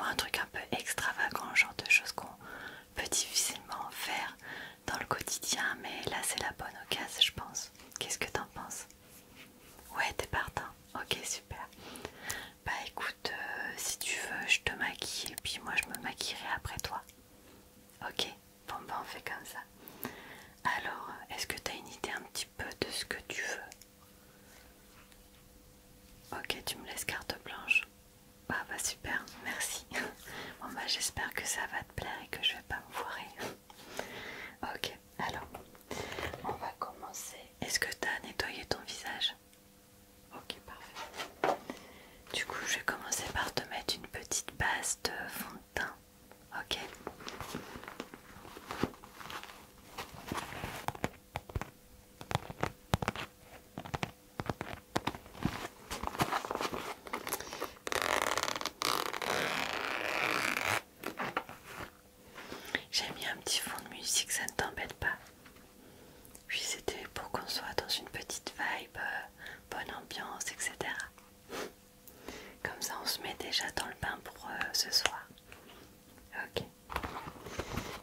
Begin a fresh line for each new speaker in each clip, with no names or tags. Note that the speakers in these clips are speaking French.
un truc un peu extravagant, genre de choses qu'on peut difficilement faire dans le quotidien, mais là c'est la bonne occasion je pense. Qu'est-ce que t'en penses? Ouais, t'es partant. Ok, super. Bah écoute, si tu veux, je te maquille et puis moi je me maquillerai après toi. Ok, bon bah on fait comme ça. Alors, est-ce que t'as une idée un petit peu de ce que tu veux? Ok, tu me laisses carte blanche. Ah bah super, merci. Bon bah j'espère que ça va te plaire et que je vais pas me foirer. Ok, alors, on va commencer. Est-ce que t'as nettoyé ton visage? Ok, parfait. Du coup, je vais commencer par te mettre une petite base de fond de teint. Ok. J'ai mis un petit fond de musique, ça ne t'embête pas? Puis c'était pour qu'on soit dans une petite vibe, bonne ambiance, etc. Comme ça on se met déjà dans le bain pour ce soir. Ok.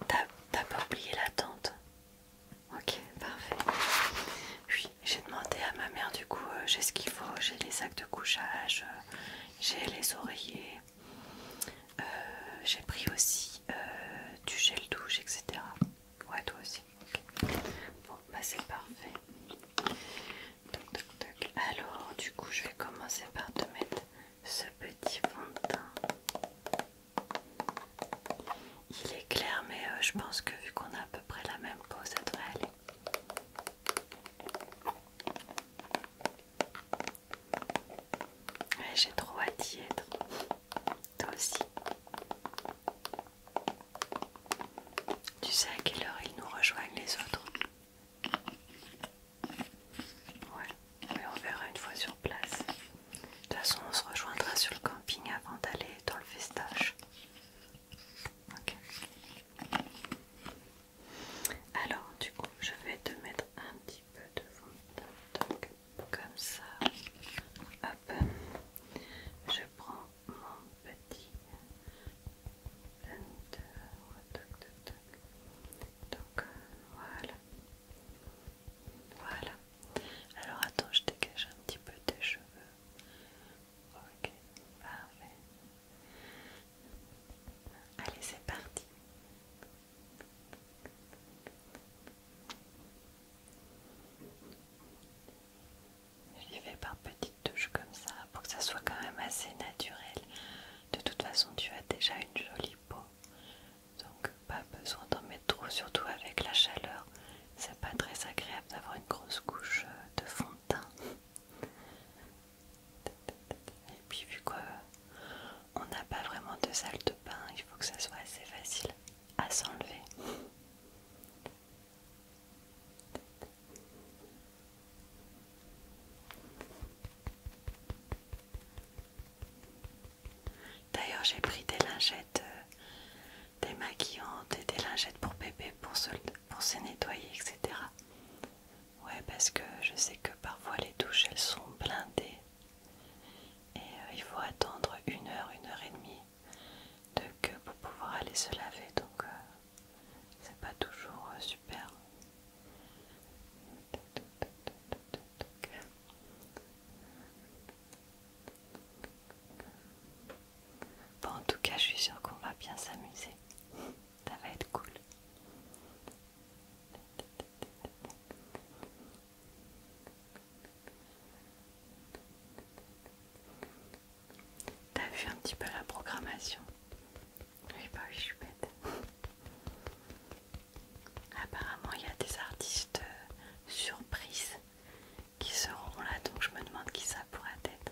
T'as pas oublié la tente? Ok, parfait. Oui, j'ai demandé à ma mère du coup, j'ai ce qu'il faut, j'ai les sacs de couchage, j'ai les oreillers, j'ai pris aussi du gel douche, etc. Ouais, toi aussi. Ok. Bon, bah c'est parfait. Toc, toc, toc. Alors, du coup, je vais commencer par te mettre ce petit fond de teint. Il est clair, mais je pense que vu qu'on a à peu près la même peau, ça devrait aller. Ouais, j'ai trop hâte d'y être. Toi aussi. Tu sais à quelle heure ils nous rejoignent les autres? Ouais, mais on verra une fois sur place. De toute façon, on se rejoindra sur le camping avant d'aller dans le festoche. Ok. Alors, du coup, je vais te mettre un petit peu de fond de teint. Donc, comme ça. Hop. Je prends mon petit blender. Toc, toc, toc. Donc, voilà. Voilà. Alors, attends, je dégage un petit peu tes cheveux. Ok, parfait. Allez, c'est parti. Je vais par petites touches comme ça pour que ça soit quand même assez naturel. De toute façon, tu as déjà une jolie peau, donc pas besoin d'en mettre trop, surtout avec la chaleur. C'est pas très agréable d'avoir une grosse couche de fond de teint. Et puis vu qu'on n'a pas vraiment de salle de bain, il faut que ça soit assez facile à s'enlever. D'ailleurs, j'ai pris des lingettes démaquillantes et des lingettes pour bébé pour se nettoyer, etc. Ouais, parce que je sais que parfois les douches elles sont blindées et il faut attendre une heure et demie de queue pour pouvoir aller se laver, donc c'est pas toujours super. Bon, en tout cas, je suis sûre qu'on va bien s'amuser. Ça va être cool. T'as vu un petit peu la programmation? Oui, bah oui, je suis bête. Apparemment, il y a des artistes surprises qui seront là, donc je me demande qui ça pourrait être.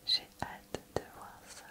J'ai hâte de voir ça.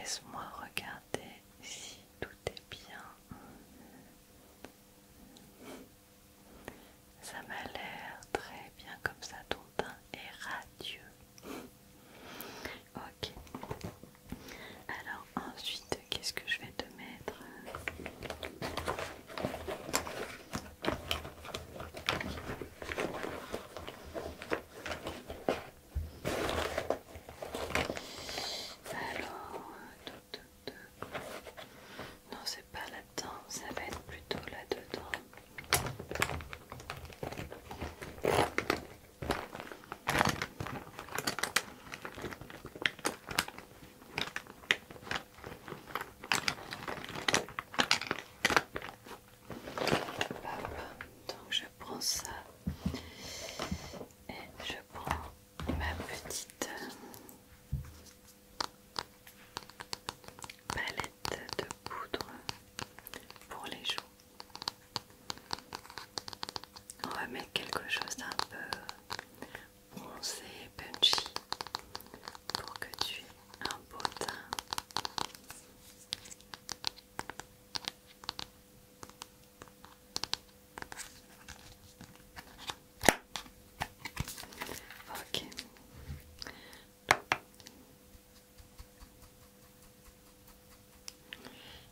laisse-moi regarder si tout est bien. Ça m'a l'air très bien comme ça, ton teint est radieux. Ok. Alors ensuite, qu'est-ce que je vais te mettre? Alors, non, c'est pas là-dedans, ça va être plutôt là-dedans. Donc je prends ça et je prends ma petite palette de poudre pour les joues. On va mettre quelque chose d'un peu foncé, punchy pour que tu aies un beau teint. Ok.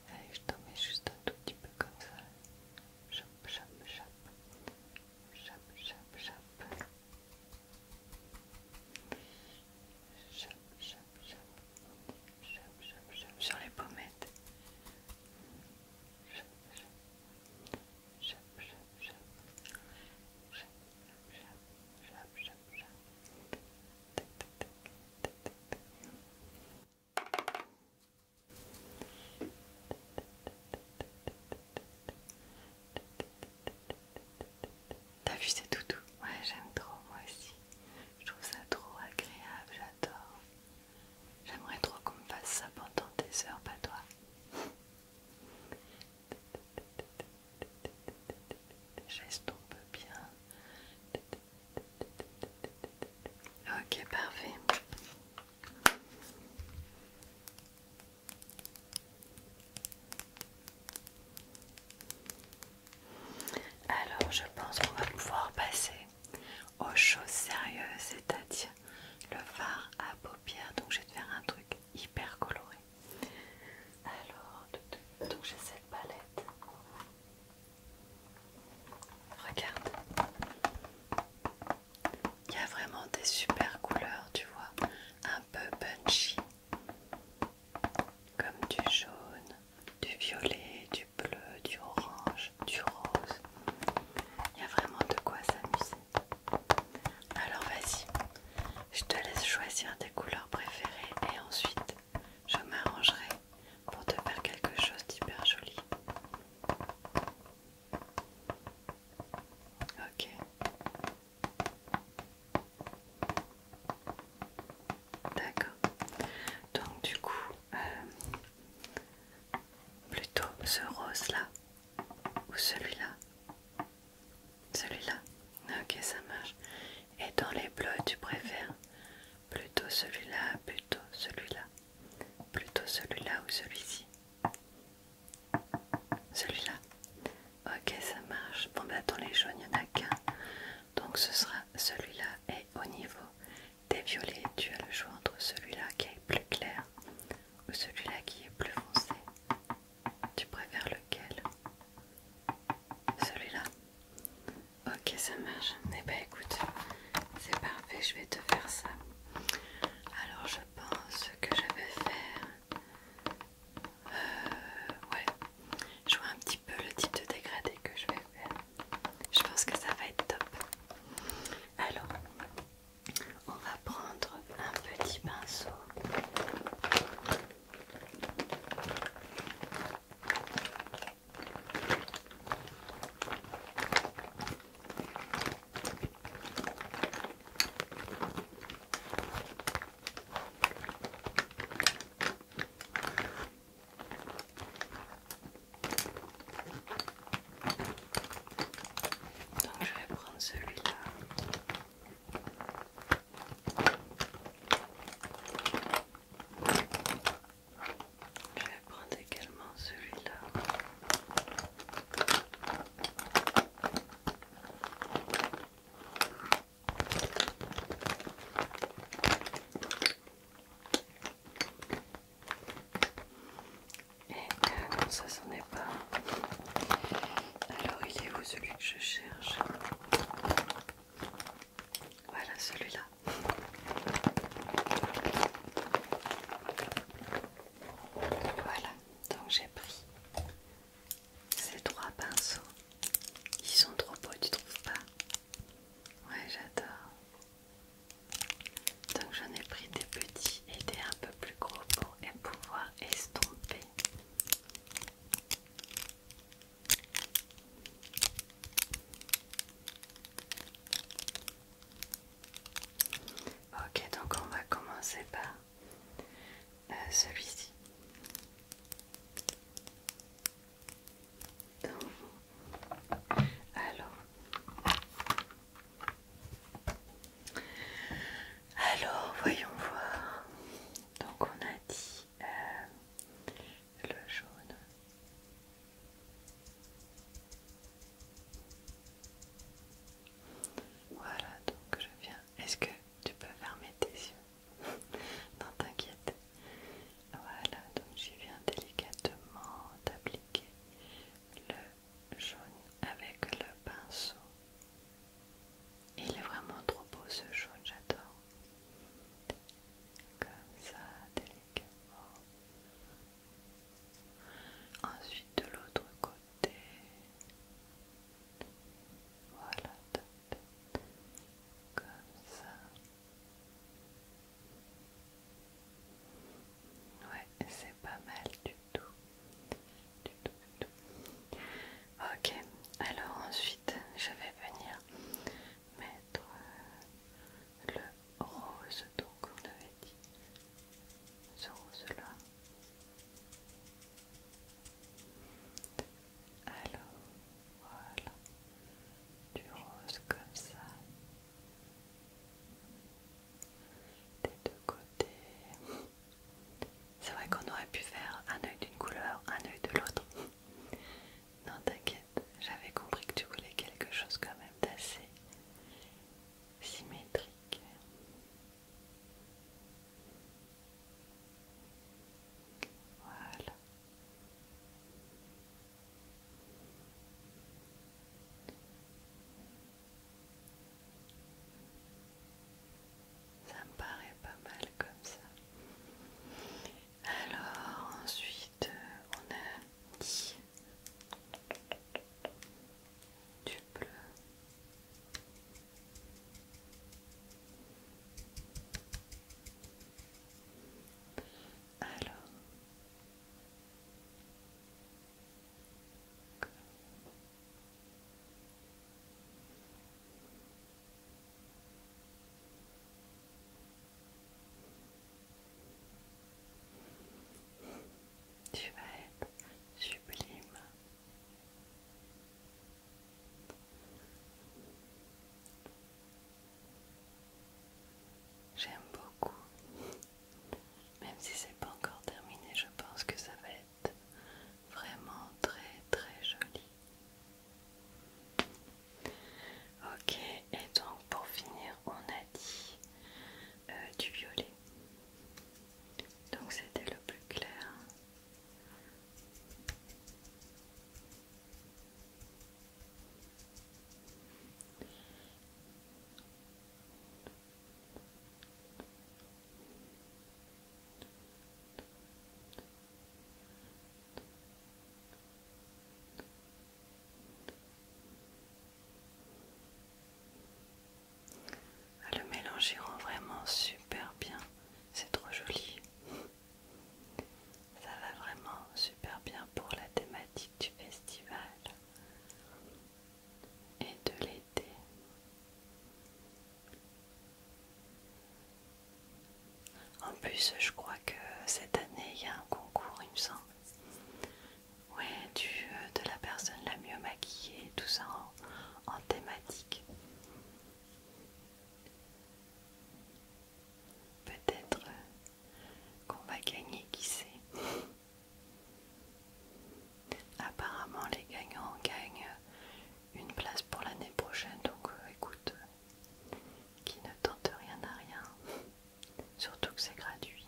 Allez, je t'en mets juste un tout petit peu comme ça. Chop, chop, chop. Chop, chop, chop. Chop, chop, chop. Chop, chop, chop. Sur les pommettes. Chop, chop. Chop, chop, chop. Chop, chop, chop, chop, chop. Tac, tac, tac, tac, tac, tac. T'as vu, c'est tout doux. Ouais, j'aime trop, moi aussi. Je trouve ça trop agréable, j'adore. J'aimerais trop qu'on me fasse ça pendant des heures, pas toi. J'estompe bien. Ok, parfait. Alors, je pense qu'on va pouvoir passer aux choses sérieuses, c'est-à-dire le fard à paupières. Donc, je vais te faire un truc hyper coloré. Alors, donc j'ai cette palette. Regarde. Il y a vraiment des super couleurs, tu vois. Un peu punchy. Comme du jaune, du violet, du bleu, du orange, du rose. Il y a vraiment de quoi s'amuser. Alors vas-y, je te laisse choisir tes couleurs préférées et ensuite je m'arrangerai pour te faire quelque chose d'hyper joli. Ok. D'accord. Donc du coup, plutôt ce rose là ou celui-là? Celui-là. Ok, ça marche. Et dans les bleus, tu préfères plutôt celui-là, plutôt celui-là, plutôt celui-là ou celui-ci? Celui-là. Ok, ça marche. Bon, bah dans les jaunes, il n'y en a qu'un. Donc ce sera celui-là. Et au niveau des violets, tu as le choix entre celui-là qui est plus clair ou celui-là qui est plus foncé. Tu préfères lequel? Celui-là. Ok, ça marche. Eh ben écoute, c'est parfait, je vais te faire ça. Alors je pense que je vais faire... ouais, je vois un petit peu le type de dégradé que je vais faire. Je pense que ça va être top. Alors, on va prendre un petit pinceau. ça c'en est pas. Alors il est où celui que je cherche? Voilà celui-là. Voilà, donc j'ai pris ces 3 pinceaux. Ils sont trop beaux, tu trouves pas? Ouais, j'adore. Donc j'en ai pris des petits et des un peu plus gros pour pouvoir estomper. Ok, donc on va commencer par celui-ci. Alors, voyons voir. Donc on a dit le jaune. Voilà, donc je viens. Est-ce que tu peux fermer tes yeux? Non, t'inquiète. Voilà, donc j'y viens délicatement d'appliquer le jaune avec le pinceau. Il est vraiment trop beau ce jaune, j'adore. Comme ça, délicatement. Ensuite de l'autre côté. Voilà, comme ça. Ouais, c'est pas mal du tout. Du tout, du tout. Ok, alors ensuite je vais venir mettre le rose, donc comme on avait dit, ce rose là. Alors voilà, du rose comme ça, des deux côtés. C'est vrai qu'on aurait pu faire un œil d'une couleur, un œil de l'autre. Non, t'inquiète, j'avais compris que tu voulais quelque chose quand même d'assez symétrique. Voilà. Ça me paraît pas mal comme ça. Alors ensuite on a dit du bleu. Alors tu vas être sublime. J'aime beaucoup. Même si c'est pas encore terminé, je pense que ça va être vraiment très très joli. Ok, et donc pour finir, on a dit du violet. Donc c'était le plus clair. Le mélange y rend vraiment super bien. C'est trop joli. Ça va vraiment super bien pour la thématique du festival et de l'été. En plus, je crois que cette année, il y a un concours, il me semble. Ouais, de la personne la mieux maquillée, tout ça en thématique. Peut-être qu'on va gagner, qui sait. Apparemment, les gagnants gagnent une place pour l'année prochaine, donc écoute, qui ne tente rien à rien. Surtout que c'est gratuit.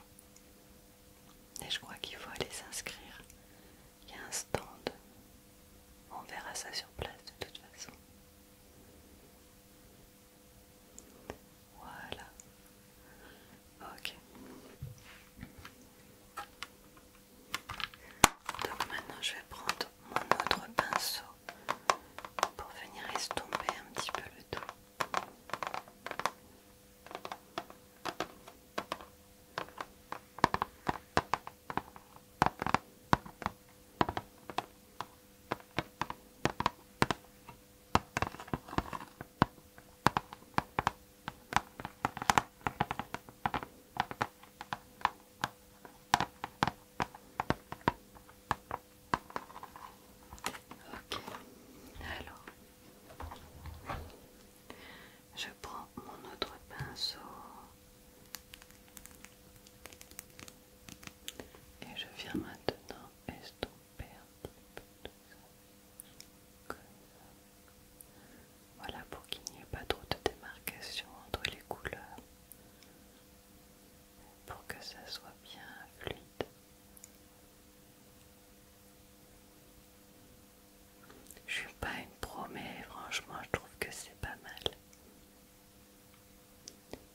suis pas une pro, mais franchement, je trouve que c'est pas mal.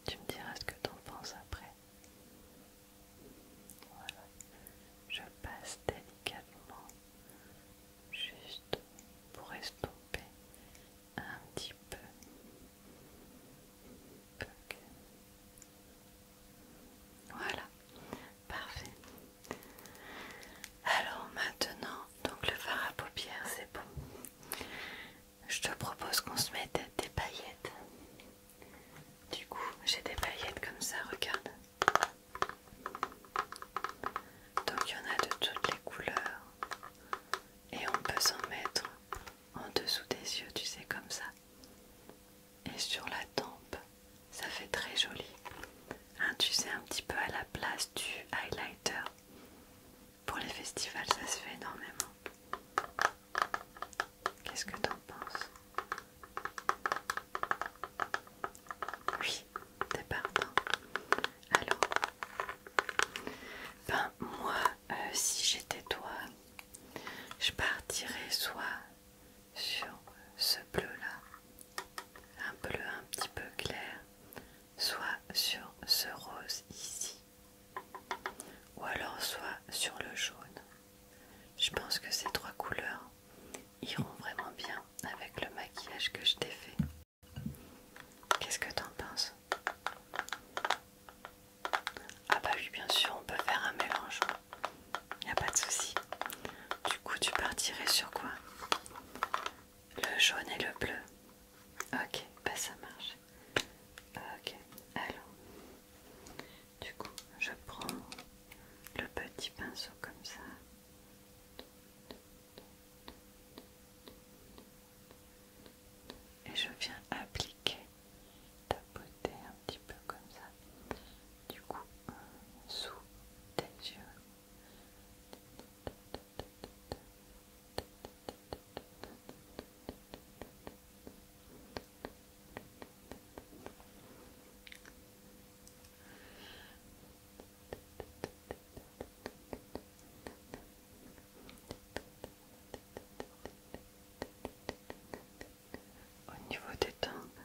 Tu me diras ce que t'en penses après. Voilà. Je passe délicatement, juste pour estomper un petit peu. Ok. Voilà, parfait. Alors maintenant, donc le fard à paupières, c'est bon. Je te propose qu'on se mette des paillettes. Du coup, j'ai des paillettes comme ça, regarde. Donc il y en a de toutes les couleurs. Et on peut s'en mettre en dessous des yeux, tu sais, comme ça. Et sur la tempe, ça fait très joli. Hein, tu sais, un petit peu à la place du highlighter. Pour les festivals, ça se fait énormément. Qu'est-ce que t'en penses? Oui, t'es partant. Alors, ben moi, si j'étais toi, je partirais soit sur ce bleu-là, un bleu un petit peu clair, soit sur ce rose ici, ou alors soit sur le jaune. Je pense que ces trois couleurs iront vraiment bien avec le maquillage que je t'ai fait. Qu'est-ce que t'en penses? Ah bah oui, bien sûr, on peut faire un mélange. Y a pas de souci. Du coup, tu partirais sur quoi? Le jaune et le bleu. Ok, bah ça marche. Ok, alors, du coup, je prends le petit pinceau comme ça. Et je viens appliquer, tapoter un petit peu comme ça. Du coup, sous tes yeux. Au niveau des tempes.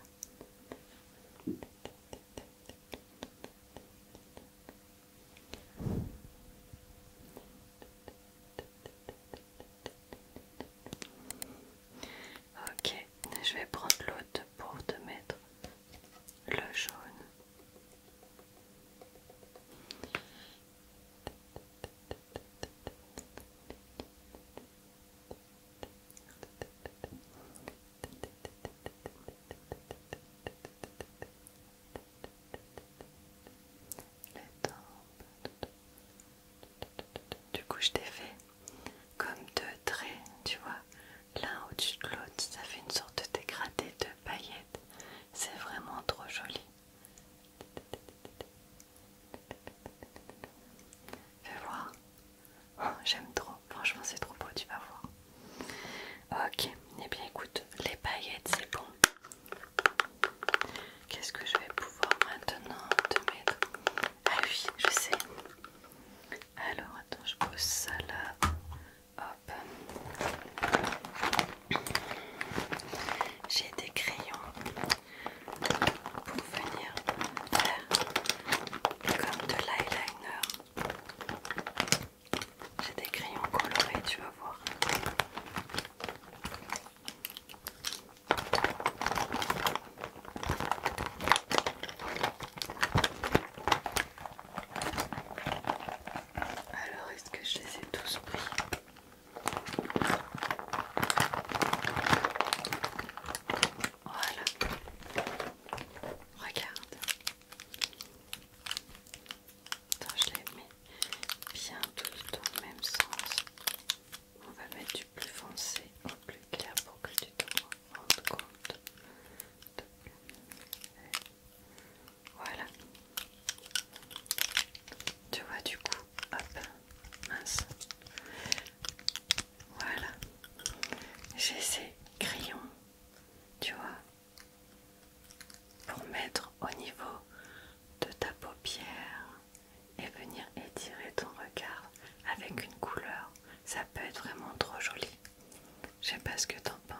Ok, je vais prendre l'autre pour te mettre le jaune. Les tempes. Du coup, je t'ai fait comme deux traits, tu vois, l'un au-dessus de l'autre, ça fait une sorte de dégradé de paillettes. C'est vraiment trop joli. Fais voir. Oh, j'aime trop, franchement c'est trop beau, tu vas voir. Ok, et bien écoute, les paillettes c'est bon. Qu'est-ce que je vais pouvoir maintenant te mettre? Ah oui, je sais. Alors attends, je pose ça là. Hop. J'ai des crayons pour venir faire comme de l'eyeliner. J'ai des crayons colorés, tu vas voir. Alors, est-ce que je les ai tous pris? Voilà. Regarde. Attends, je les mets bien tous dans le même sens. On va mettre du plus foncé au plus clair pour que tu te rendes compte. Voilà. Tu vois du coup, hop, mince. Voilà. J'ai ces crayons, tu vois, pour mettre au niveau de ta paupière et venir étirer ton regard avec une couleur. Ça peut être vraiment trop joli. Je sais pas ce que t'en penses.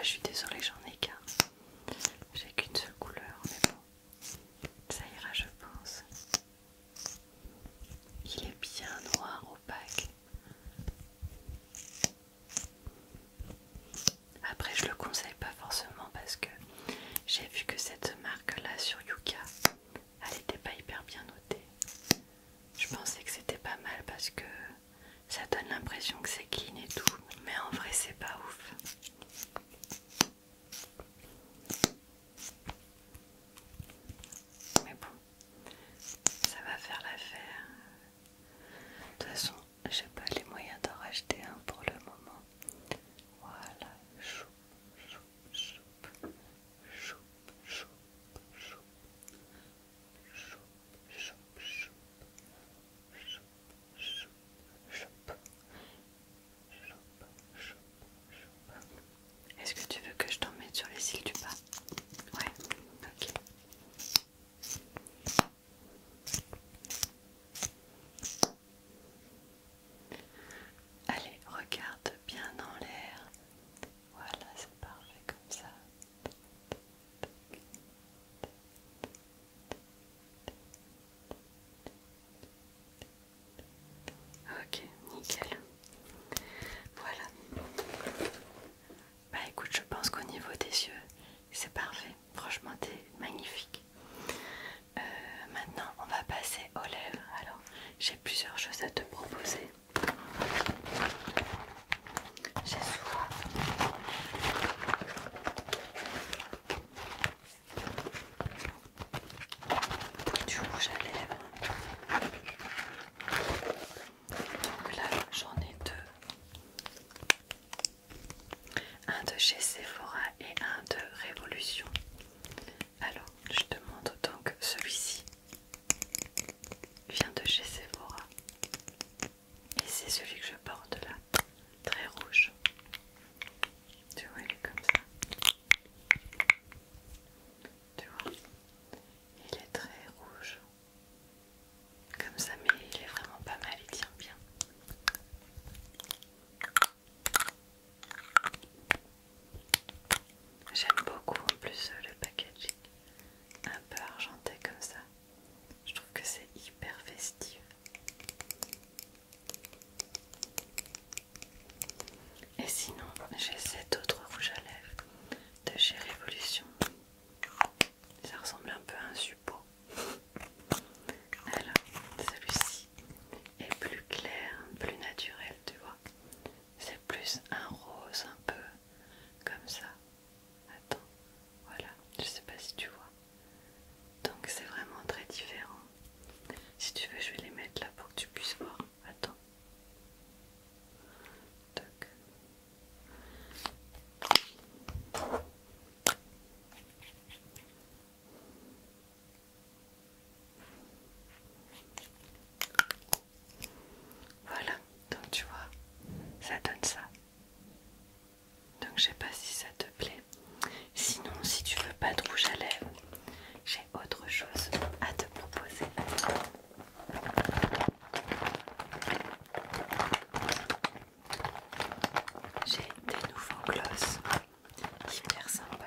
je suis désolée, j'en ai qu'un. J'ai qu'une seule couleur, mais bon, ça ira, je pense. Il est bien noir, opaque. Après, je le conseille pas forcément parce que j'ai vu que cette marque-là sur Yuka, elle était pas hyper bien notée. Je pensais que c'était pas mal parce que ça donne l'impression que c'est clean et tout, mais en vrai, c'est pas ouf. Mais bon, ça va faire l'affaire. De toute façon, j'ai pas les moyens d'en racheter un pour le moment. Voilà, choup, choup, choup, choup, choup, choup, choup, choup, choup, choup, choup, choup, choup, choup. Est-ce que tu veux que je t'en mette sur les cils du bas? Ouais, ok. Allez, regarde bien dans l'air. Voilà, c'est parfait comme ça. Ok, nickel. Voilà. Bah écoute, je pense qu'au niveau des yeux, c'est parfait. Franchement, t'es magnifique. Maintenant, on va passer aux lèvres. Alors, j'ai plusieurs choses à te proposer. J'ai soit du rouge à lèvres. Donc là, j'en ai deux. Un de chez Sephora et un de Révolution. Alors, je te montre donc celui-ci vient de chez Sephora. Et c'est celui que je porte là, très rouge. Tu vois, il est comme ça. Tu vois, il est très rouge. Comme ça, mais il est vraiment pas mal, il tient bien. J'aime beaucoup en plus le packaging. Un peu argenté comme ça. Je trouve que c'est hyper festif. Et sinon, j'ai cet autre rouge à lèvres de chez Révolution. Ça ressemble un peu à un suppôt. Alors, celui-ci est plus clair, plus naturel, tu vois. C'est plus un rose un peu comme ça. Attends, voilà, je sais pas si tu vois. Donc c'est vraiment très différent. Si tu veux, je vais les mettre là pour que tu puisses voir. Attends. Toc. Voilà, donc tu vois, ça donne ça. Donc je sais pas si ça te plaît. Sinon, si tu veux pas de rouge à lèvres, j'ai autre chose à te proposer. J'ai des nouveaux gloss hyper sympas.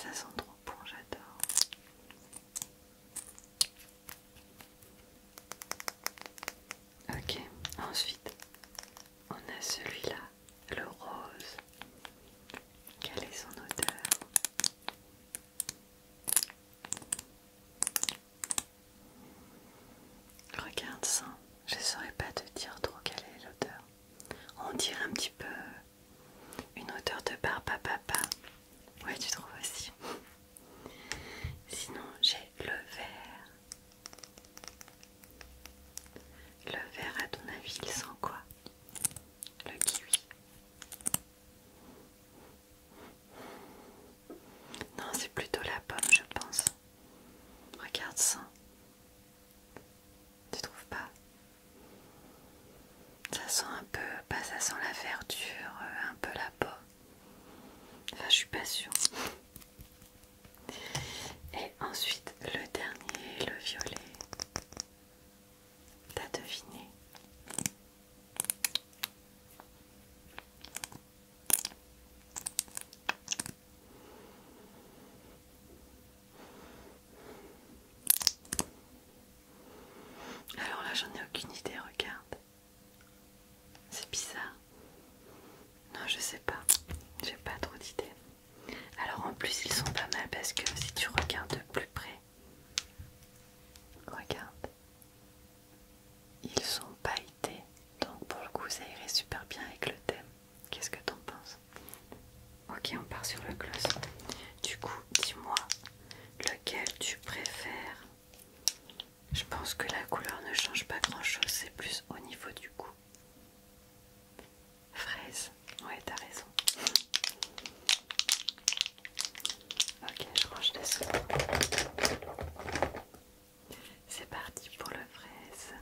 Ça sent trop bon, j'adore. Ok, ensuite on a celui-là, le rose. Quelle est son odeur? Regarde ça, je ne saurais pas te dire trop quelle est l'odeur. On dirait un petit peu une odeur de barbe à papa. Ouais, tu trouves aussi. Sinon, j'ai le vert. Le vert, à ton avis, il sent quoi? Le kiwi. Non, c'est plutôt la pomme, je pense. Regarde ça. Tu trouves pas? Ça sent un peu, bah ça sent la verdure, un peu la pomme. Enfin, je suis pas sûre. Et ensuite, le dernier, le violet. T'as deviné? Alors là, j'en ai aucune idée, regarde. C'est bizarre. Non, je sais pas. J'ai pas trop d'idées. Alors en plus, ils sont pas mal parce que si tu regardes de plus près, regarde, ils sont pailletés. Donc pour le coup, ça irait super bien avec le thème. Qu'est-ce que t'en penses? Ok, on part sur le gloss. Du coup, dis-moi lequel tu préfères. Je pense que la couleur ne change pas grand-chose, c'est plus au niveau du goût. Fraise, ouais, t'as raison. Ok, je range les secondes. C'est parti pour le fraise.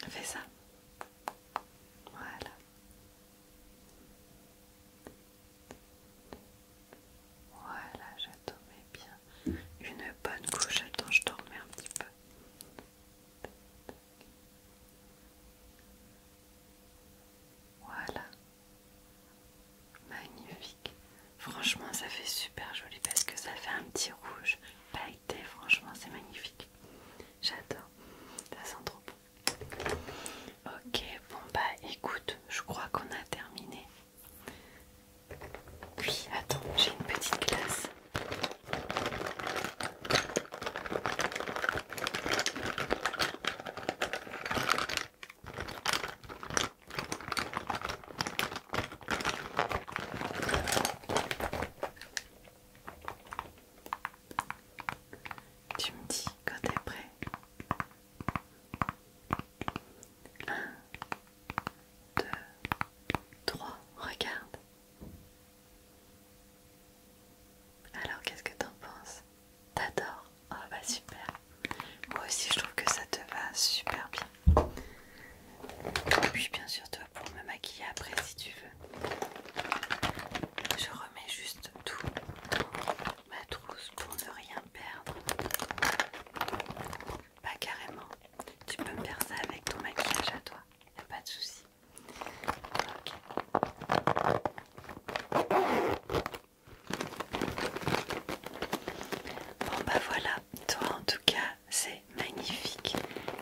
Fais ça. Voilà. Voilà, je t'en mets bien. Une bonne couche. Attends, je t'en remets un petit peu. Voilà. Magnifique. Franchement, ça fait super joli parce que ça fait un petit rouge pailleté. Franchement, c'est magnifique. J'adore. Ça sent trop bon. Ok, bon bah écoute, je crois qu'on a terminé. Oui, attends, j'ai une petite glace. Tu me dis quand t'es prêt. 1, 2, 3, regarde. Alors qu'est-ce que t'en penses? T'adores? Oh bah super. Moi aussi je trouve que ça te va super bien. Et puis bien sûr toi pour me maquiller après si tu veux. Je remets juste tout dans ma trousse pour ne rien perdre. Bah carrément. Tu peux me faire ça avec ton maquillage à toi. Y'a pas de souci. Ok. Bon bah voilà, toi en tout cas c'est magnifique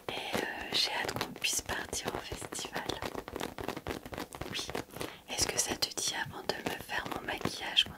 et j'ai hâte qu'on puisse partir au festival. Oui, est-ce que ça te dit avant de me faire mon maquillage qu'on